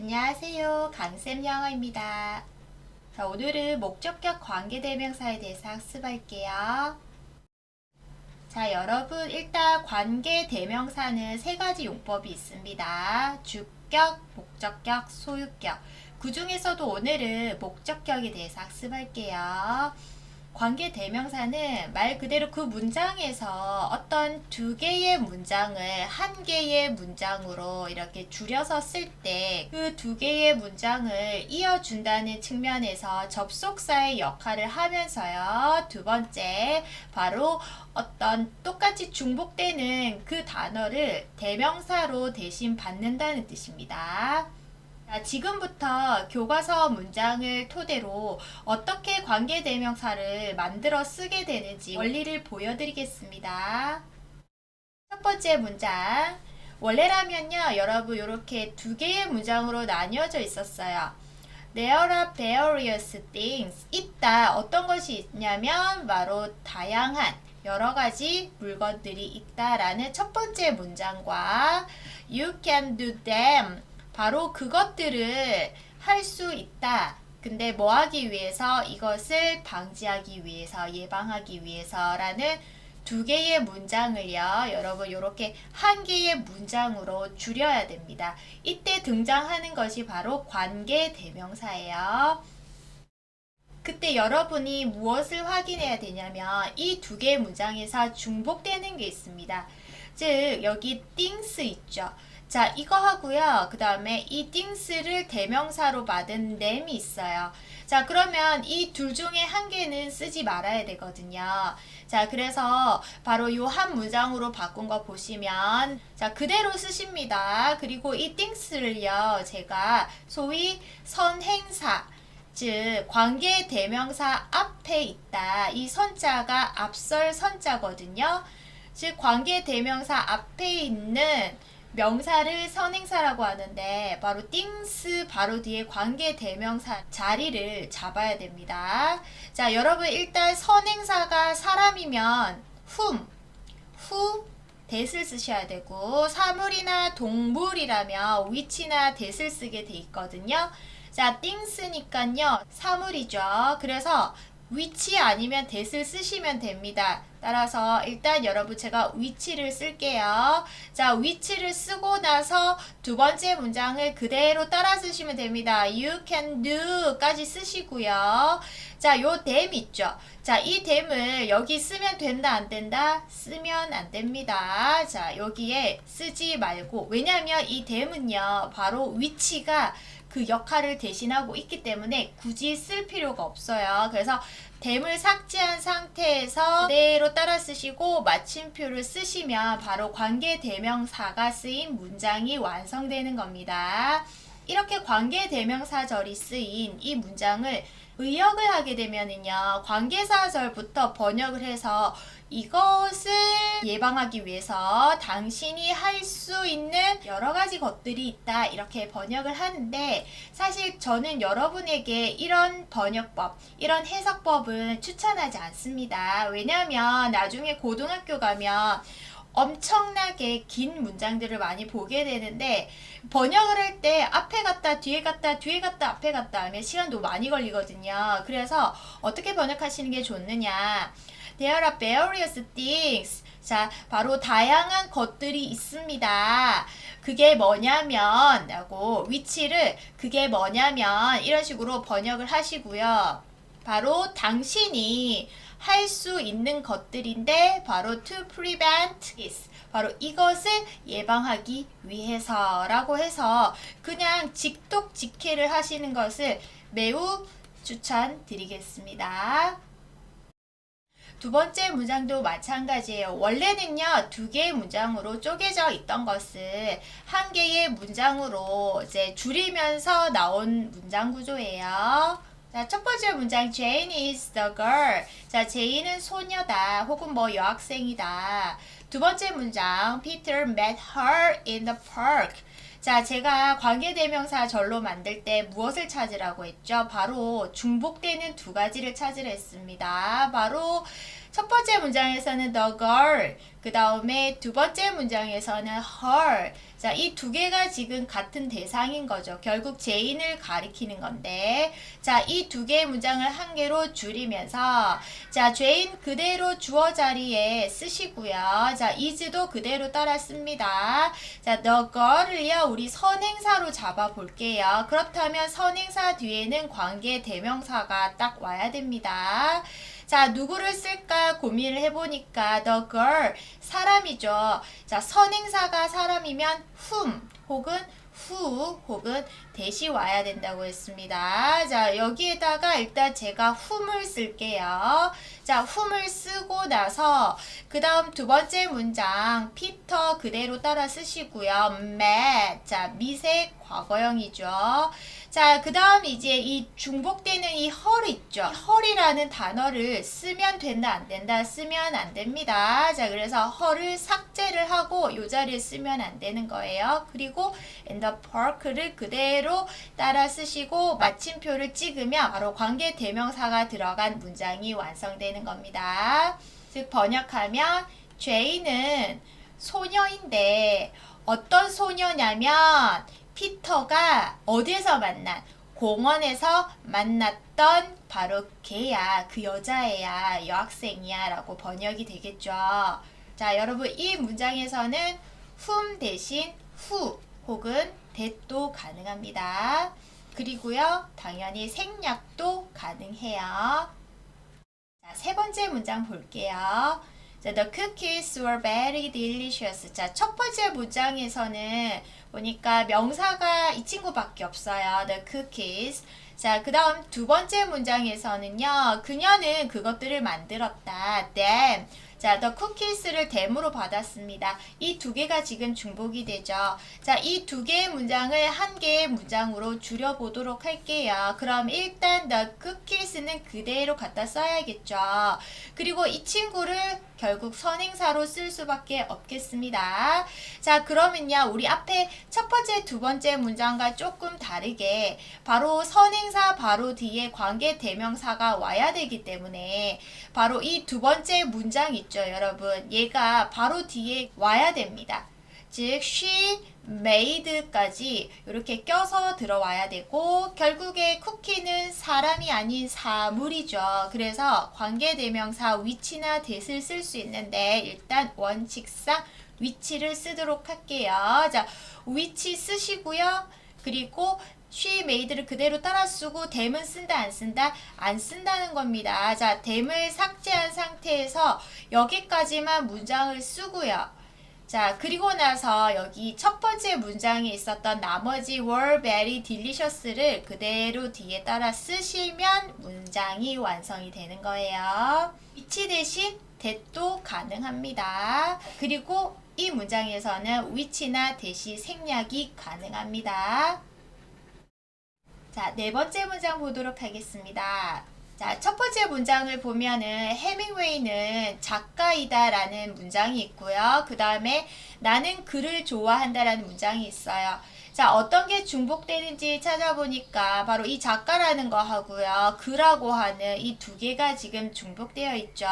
안녕하세요. 강쌤 영어입니다. 자, 오늘은 목적격 관계대명사에 대해서 학습할게요. 자, 여러분 일단 관계대명사는 세 가지 용법이 있습니다. 주격, 목적격, 소유격. 그 중에서도 오늘은 목적격에 대해서 학습할게요. 관계 대명사는 말 그대로 그 문장에서 어떤 두 개의 문장을 한 개의 문장으로 이렇게 줄여서 쓸 때 그 두 개의 문장을 이어준다는 측면에서 접속사의 역할을 하면서요. 두 번째, 바로 어떤 똑같이 중복되는 그 단어를 대명사로 대신 받는다는 뜻입니다. 자, 지금부터 교과서 문장을 토대로 어떻게 관계대명사를 만들어 쓰게 되는지 원리를 보여드리겠습니다. 첫 번째 문장. 원래라면요, 여러분 이렇게 두 개의 문장으로 나뉘어져 있었어요. There are various things. 있다. 어떤 것이 있냐면 바로 다양한 여러 가지 물건들이 있다라는 첫 번째 문장과 You can do them. 바로 그것들을 할 수 있다. 근데 뭐 하기 위해서? 이것을 방지하기 위해서, 예방하기 위해서라는 두 개의 문장을요. 여러분 이렇게 한 개의 문장으로 줄여야 됩니다. 이때 등장하는 것이 바로 관계대명사예요. 그때 여러분이 무엇을 확인해야 되냐면 이 두 개의 문장에서 중복되는 게 있습니다. 즉 여기 things 있죠. 자, 이거 하고요. 그 다음에 이 things를 대명사로 받은 them이 있어요. 자, 그러면 이 둘 중에 한 개는 쓰지 말아야 되거든요. 자, 그래서 바로 요 한 문장으로 바꾼 거 보시면 자, 그대로 쓰십니다. 그리고 이 things를요. 제가 소위 선행사 즉 관계 대명사 앞에 있다. 이 선자가 앞설 선자거든요. 즉 관계 대명사 앞에 있는 명사를 선행사라고 하는데 바로 things 바로 뒤에 관계 대명사 자리를 잡아야 됩니다. 자, 여러분 일단 선행사가 사람이면 who that을 쓰셔야 되고 사물이나 동물이라면 which나 that을 쓰게 돼 있거든요. 자, things니까요 사물이죠. 그래서 which 아니면 that을 쓰시면 됩니다. 따라서 일단 여러분 제가 which를 쓸게요. 자, which를 쓰고 나서 두 번째 문장을 그대로 따라 쓰시면 됩니다. You can do 까지 쓰시고요. 자, 요 them 있죠. 자, 이 them을 여기 쓰면 된다 안 된다? 쓰면 안 됩니다. 자, 여기에 쓰지 말고 왜냐하면 이 them은요 바로 which가 그 역할을 대신하고 있기 때문에 굳이 쓸 필요가 없어요. 그래서 them을 삭제한 상태에서 그대로 따라 쓰시고 마침표를 쓰시면 바로 관계대명사가 쓰인 문장이 완성되는 겁니다. 이렇게 관계대명사절이 쓰인 이 문장을 의역을 하게 되면은요 관계사절부터 번역을 해서 이것을 예방하기 위해서 당신이 할 수 있는 여러 가지 것들이 있다 이렇게 번역을 하는데 사실 저는 여러분에게 이런 번역법 이런 해석법은 추천하지 않습니다. 왜냐하면 나중에 고등학교 가면 엄청나게 긴 문장들을 많이 보게 되는데 번역을 할 때 앞에 갔다 뒤에 갔다 뒤에 갔다 앞에 갔다 하면 시간도 많이 걸리거든요. 그래서 어떻게 번역하시는 게 좋느냐. There are various things. 자, 바로 다양한 것들이 있습니다. 그게 뭐냐면 라고 which를 그게 뭐냐면 이런 식으로 번역을 하시고요. 바로 당신이 할 수 있는 것들인데 바로 to prevent this 바로 이것을 예방하기 위해서라고 해서 그냥 직독직해를 하시는 것을 매우 추천드리겠습니다. 두 번째 문장도 마찬가지예요. 원래는요, 두 개의 문장으로 쪼개져 있던 것을 한 개의 문장으로 이제 줄이면서 나온 문장 구조예요. 자, 첫 번째 문장, Jane is the girl. 자, 제이는 소녀다, 혹은 뭐 여학생이다. 두 번째 문장, Peter met her in the park. 자, 제가 관계대명사 절로 만들 때 무엇을 찾으라고 했죠? 바로 중복되는 두 가지를 찾으라 했습니다. 바로 첫 번째 문장에서는 the girl, 그 다음에 두 번째 문장에서는 her. 자, 이 두 개가 지금 같은 대상인 거죠. 결국 제인을 가리키는 건데, 자, 이 두 개의 문장을 한 개로 줄이면서, 자, 죄인 그대로 주어 자리에 쓰시고요. 자, is도 그대로 따라 씁니다. 자, the girl을요, 우리 선행사로 잡아 볼게요. 그렇다면 선행사 뒤에는 관계 대명사가 딱 와야 됩니다. 자, 누구를 쓸까 고민을 해보니까 the girl, 사람이죠. 자, 선행사가 사람이면 whom 혹은 who 혹은 대시 와야 된다고 했습니다. 자, 여기에다가 일단 제가 whom을 쓸게요. 자, whom을 쓰고 나서 그 다음 두 번째 문장 피터 그대로 따라 쓰시고요. met, 자, mit의 과거형이죠. 자, 그 다음 이제 이 중복되는 이 her 있죠. her이라는 단어를 쓰면 된다, 안 된다, 쓰면 안 됩니다. 자, 그래서 her를 삭제를 하고 이 자리에 쓰면 안 되는 거예요. 그리고 in the park를 그대로 따라 쓰시고 마침표를 찍으면 바로 관계 대명사가 들어간 문장이 완성되는 겁니다. 즉, 번역하면 죄인은 소녀인데 어떤 소녀냐면 피터가 어디에서 만난? 공원에서 만났던 바로 걔야, 그 여자애야, 여학생이야 라고 번역이 되겠죠. 자, 여러분 이 문장에서는 whom 대신 who 혹은 that도 가능합니다. 그리고요, 당연히 생략도 가능해요. 자, 세 번째 문장 볼게요. 자, the cookies were very delicious. 자, 첫 번째 문장에서는 보니까 명사가 이 친구밖에 없어요. The cookies. 자, 그 다음 두 번째 문장에서는요, 그녀는 그것들을 만들었다. them. 자, the cookies를 them으로 받았습니다. 이 두 개가 지금 중복이 되죠. 자, 이 두 개의 문장을 한 개의 문장으로 줄여보도록 할게요. 그럼 일단 the cookies는 그대로 갖다 써야겠죠. 그리고 이 친구를 결국 선행사로 쓸 수밖에 없겠습니다. 자, 그러면요, 우리 앞에 첫 번째, 두 번째 문장과 조금 다르게 바로 선행사 바로 뒤에 관계 대명사가 와야 되기 때문에 바로 이 두 번째 문장 있죠, 여러분. 얘가 바로 뒤에 와야 됩니다. 즉, she made까지 이렇게 껴서 들어와야 되고, 결국에 쿠키는 사람이 아닌 사물이죠. 그래서 관계대명사 위치나 that을 쓸 수 있는데 일단 원칙상 위치를 쓰도록 할게요. 자, 위치 쓰시고요. 그리고 she made를 그대로 따라 쓰고 them은 쓴다, 안 쓴다? 안 쓴다는 겁니다. 자, them을 삭제한 상태에서 여기까지만 문장을 쓰고요. 자, 그리고 나서 여기 첫 번째 문장에 있었던 나머지 were very delicious를 그대로 뒤에 따라 쓰시면 문장이 완성이 되는 거예요. 위치 대신 that도 가능합니다. 그리고 이 문장에서는 위치나 that이 생략이 가능합니다. 자, 네 번째 문장 보도록 하겠습니다. 자, 첫 번째 문장을 보면은 해밍웨이는 작가이다 라는 문장이 있고요. 그 다음에 나는 그를 좋아한다 라는 문장이 있어요. 자, 어떤 게 중복되는지 찾아보니까 바로 이 작가라는 거 하고요. 그라고 하는 이 두 개가 지금 중복되어 있죠.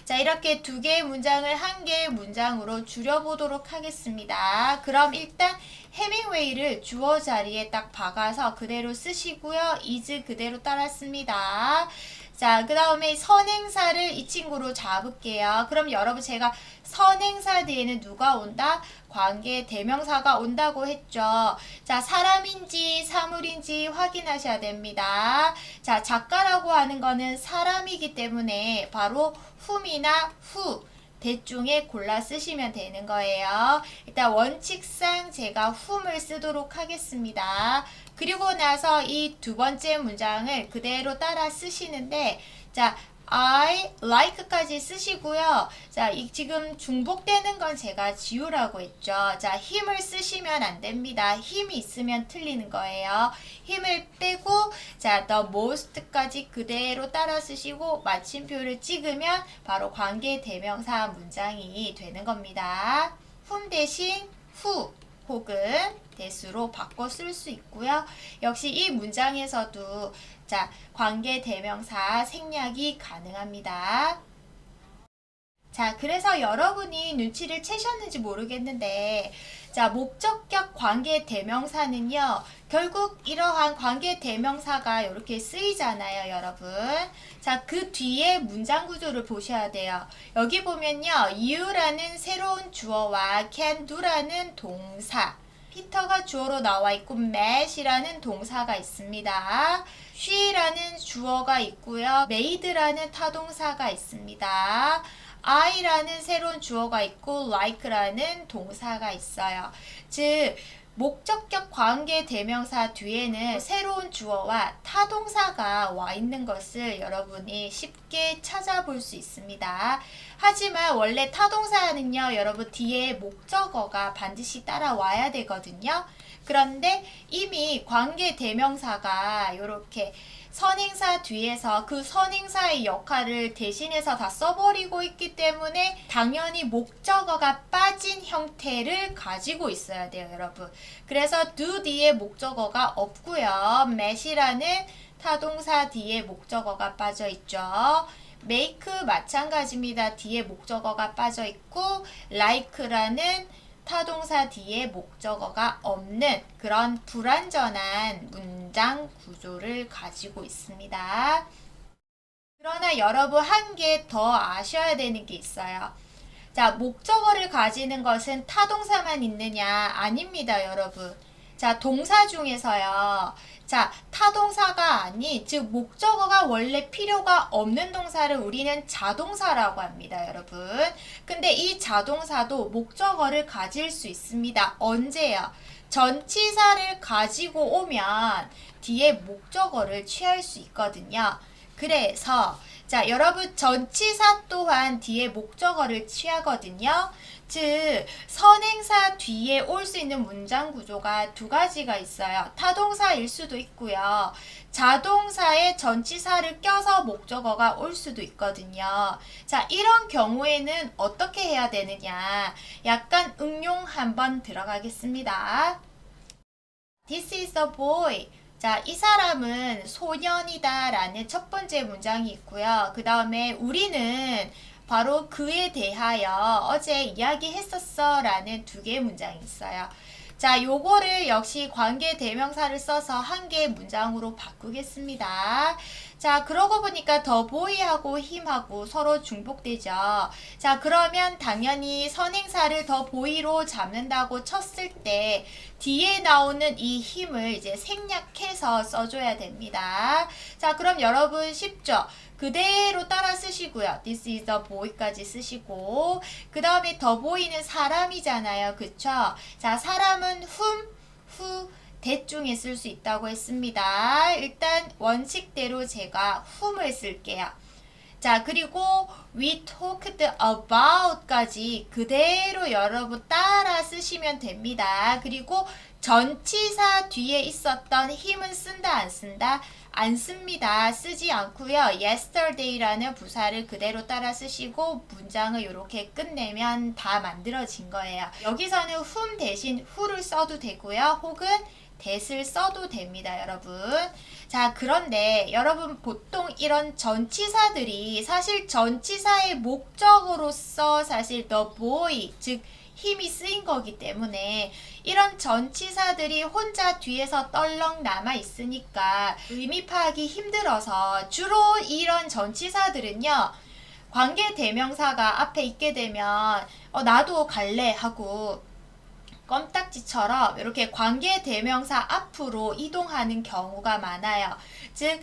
자, 이렇게 두 개의 문장을 한 개의 문장으로 줄여보도록 하겠습니다. 그럼 일단 해밍웨이를 주어 자리에 딱 박아서 그대로 쓰시고요. is 그대로 따라 씁니다. 자, 그 다음에 선행사를 이 친구로 잡을게요. 그럼 여러분 제가 선행사 뒤에는 누가 온다? 관계 대명사가 온다고 했죠. 자, 사람인지 사물인지 확인하셔야 됩니다. 자, 작가라고 하는 거는 사람이기 때문에 바로 whom이나 who 대중에 골라 쓰시면 되는 거예요. 일단 원칙상 제가 whom을 쓰도록 하겠습니다. 그리고 나서 이 두 번째 문장을 그대로 따라 쓰시는데, 자, I like까지 쓰시고요. 자, 지금 중복되는 건 제가 지우라고 했죠. 자, 힘을 쓰시면 안 됩니다. 힘이 있으면 틀리는 거예요. 힘을 빼고, 자, the most까지 그대로 따라 쓰시고 마침표를 찍으면 바로 관계 대명사 문장이 되는 겁니다. whom 대신 who 혹은 that으로 바꿔 쓸 수 있고요. 역시 이 문장에서도 자, 관계 대명사 생략이 가능합니다. 자, 그래서 여러분이 눈치를 채셨는지 모르겠는데, 자, 목적격 관계 대명사는요, 결국 이러한 관계 대명사가 이렇게 쓰이잖아요, 여러분. 자, 그 뒤에 문장 구조를 보셔야 돼요. 여기 보면요, you라는 새로운 주어와 can do라는 동사, 피터가 주어로 나와 있고 Matt이라는 동사가 있습니다. she라는 주어가 있고요. made라는 타동사가 있습니다. I라는 새로운 주어가 있고 like라는 동사가 있어요. 즉 목적격 관계 대명사 뒤에는 새로운 주어와 타동사가 와 있는 것을 여러분이 쉽게 찾아볼 수 있습니다. 하지만 원래 타동사는요, 여러분 뒤에 목적어가 반드시 따라와야 되거든요. 그런데 이미 관계 대명사가 이렇게 선행사 뒤에서 그 선행사의 역할을 대신해서 다 써버리고 있기 때문에 당연히 목적어가 빠진 형태를 가지고 있어야 돼요, 여러분. 그래서 do 뒤에 목적어가 없고요. matt이라는 타동사 뒤에 목적어가 빠져 있죠. make 마찬가지입니다. 뒤에 목적어가 빠져 있고 like라는 타동사 뒤에 목적어가 없는 그런 불완전한 문장 구조를 가지고 있습니다. 그러나 여러분 한 개 더 아셔야 되는 게 있어요. 자, 목적어를 가지는 것은 타동사만 있느냐? 아닙니다, 여러분. 자, 동사 중에서요. 자, 타동사가 아닌, 즉 목적어가 원래 필요가 없는 동사를 우리는 자동사라고 합니다, 여러분. 근데 이 자동사도 목적어를 가질 수 있습니다. 언제요? 전치사를 가지고 오면 뒤에 목적어를 취할 수 있거든요. 그래서 자, 여러분 전치사 또한 뒤에 목적어를 취하거든요. 즉 선행사 뒤에 올 수 있는 문장 구조가 두 가지가 있어요. 타동사일 수도 있고요. 자동사에 전치사를 껴서 목적어가 올 수도 있거든요. 자, 이런 경우에는 어떻게 해야 되느냐? 약간 응용 한번 들어가겠습니다. This is a boy. 자, 이 사람은 소년이다 라는 첫 번째 문장이 있고요. 그 다음에 우리는 바로 그에 대하여 어제 이야기했었어 라는 두 개의 문장이 있어요. 자, 요거를 역시 관계 대명사를 써서 한 개의 문장으로 바꾸겠습니다. 자, 그러고 보니까 더 보이하고 힘하고 서로 중복되죠. 자, 그러면 당연히 선행사를 더 보이로 잡는다고 쳤을 때 뒤에 나오는 이 힘을 이제 생략해서 써줘야 됩니다. 자, 그럼 여러분 쉽죠? 그대로 따라 쓰시고요. This is a boy까지 쓰시고 그 다음에 더 보이는 사람이잖아요. 그쵸? 자, 사람은 who 대중에 쓸 수 있다고 했습니다. 일단 원칙대로 제가 whom을 쓸게요. 자, 그리고 we talked about까지 그대로 여러분 따라 쓰시면 됩니다. 그리고 전치사 뒤에 있었던 힘은 쓴다 안 쓴다? 안 씁니다. 쓰지 않고요. yesterday라는 부사를 그대로 따라 쓰시고 문장을 이렇게 끝내면 다 만들어진 거예요. 여기서는 whom 대신 who를 써도 되고요. 혹은 that을 써도 됩니다, 여러분. 자, 그런데 여러분 보통 이런 전치사들이 사실 전치사의 목적으로서 사실 the boy, 즉 힘이 쓰인 거기 때문에 이런 전치사들이 혼자 뒤에서 떨렁 남아 있으니까 의미 파악이 힘들어서 주로 이런 전치사들은요, 관계 대명사가 앞에 있게 되면 나도 갈래 하고 껌딱지처럼 이렇게 관계 대명사 앞으로 이동하는 경우가 많아요. 즉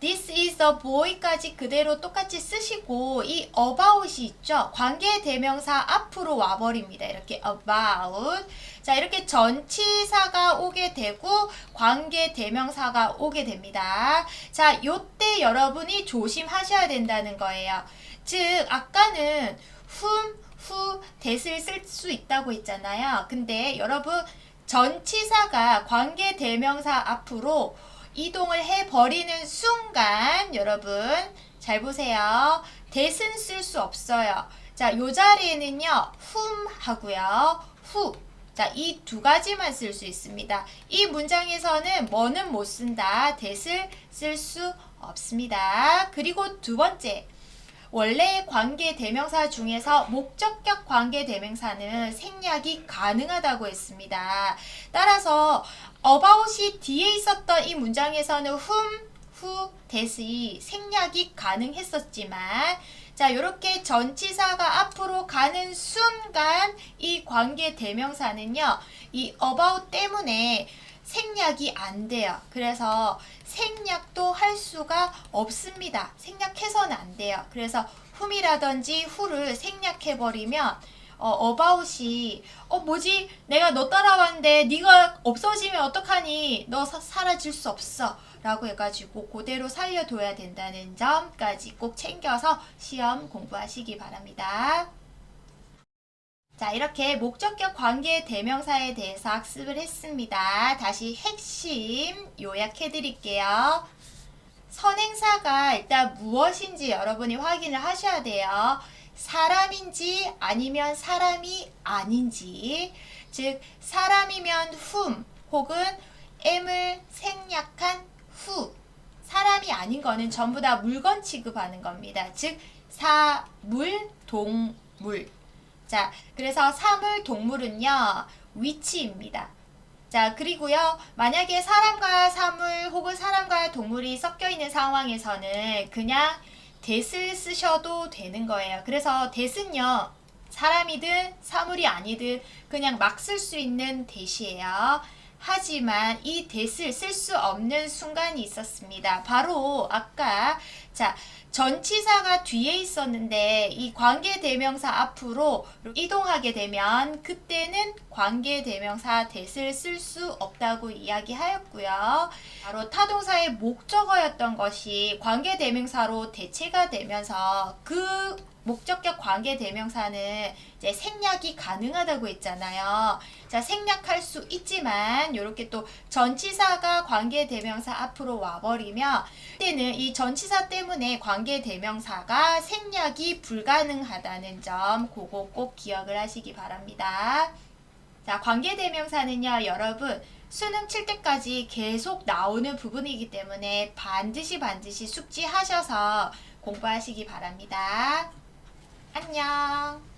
This is a boy까지 그대로 똑같이 쓰시고 이 about이 있죠. 관계 대명사 앞으로 와버립니다. 이렇게 about. 자, 이렇게 전치사가 오게 되고 관계 대명사가 오게 됩니다. 자, 요때 여러분이 조심하셔야 된다는 거예요. 즉 아까는 who, that을 쓸 수 있다고 했잖아요. 근데 여러분 전치사가 관계 대명사 앞으로 이동을 해버리는 순간 여러분 잘 보세요. that은 쓸 수 없어요. 자, 요 자리에는요 whom 하고요 who. 자, 이 두 가지만 쓸 수 있습니다. 이 문장에서는 뭐는 못 쓴다. that을 쓸 수 없습니다. 그리고 두 번째, 원래 관계 대명사 중에서 목적격 관계 대명사는 생략이 가능하다고 했습니다. 따라서 about이 뒤에 있었던 이 문장에서는 who, that이 생략이 가능했었지만 자, 이렇게 전치사가 앞으로 가는 순간 이 관계 대명사는요, 이 about 때문에 생략이 안 돼요. 그래서 생략도 할 수가 없습니다. 생략해서는 안 돼요. 그래서 whom이라든지 who를 생략해버리면 about이 뭐지? 내가 너 따라왔는데 네가 없어지면 어떡하니? 너 사라질 수 없어. 라고 해가지고 그대로 살려둬야 된다는 점까지 꼭 챙겨서 시험 공부하시기 바랍니다. 자, 이렇게 목적격 관계 대명사에 대해서 학습을 했습니다. 다시 핵심 요약해 드릴게요. 선행사가 일단 무엇인지 여러분이 확인을 하셔야 돼요. 사람인지 아니면 사람이 아닌지, 즉 사람이면 whom 혹은 am을 생략한 who, 사람이 아닌 거는 전부 다 물건 취급하는 겁니다. 즉 사물, 동물. 자, 그래서 사물, 동물은요 위치입니다. 자, 그리고요 만약에 사람과 사물 혹은 사람과 동물이 섞여 있는 상황에서는 그냥 that을 쓰셔도 되는 거예요. 그래서 that은요 사람이든 사물이 아니든 그냥 막 쓸 수 있는 that이에요. 하지만 이 that을 쓸 수 없는 순간이 있었습니다. 바로 아까 자 전치사가 뒤에 있었는데 이 관계대명사 앞으로 이동하게 되면 그때는 관계대명사 that을 쓸 수 없다고 이야기하였고요. 바로 타동사의 목적어였던 것이 관계대명사로 대체가 되면서 그 목적격 관계대명사는 이제 생략이 가능하다고 했잖아요. 자, 생략할 수 있지만 이렇게 또 전치사가 관계대명사 앞으로 와버리면 그때는 이 전치사 때문에 관계대명사가 생략이 불가능하다는 점 그거 꼭 기억을 하시기 바랍니다. 자, 관계대명사는요 여러분 수능 칠 때까지 계속 나오는 부분이기 때문에 반드시 숙지하셔서 공부하시기 바랍니다. 안녕.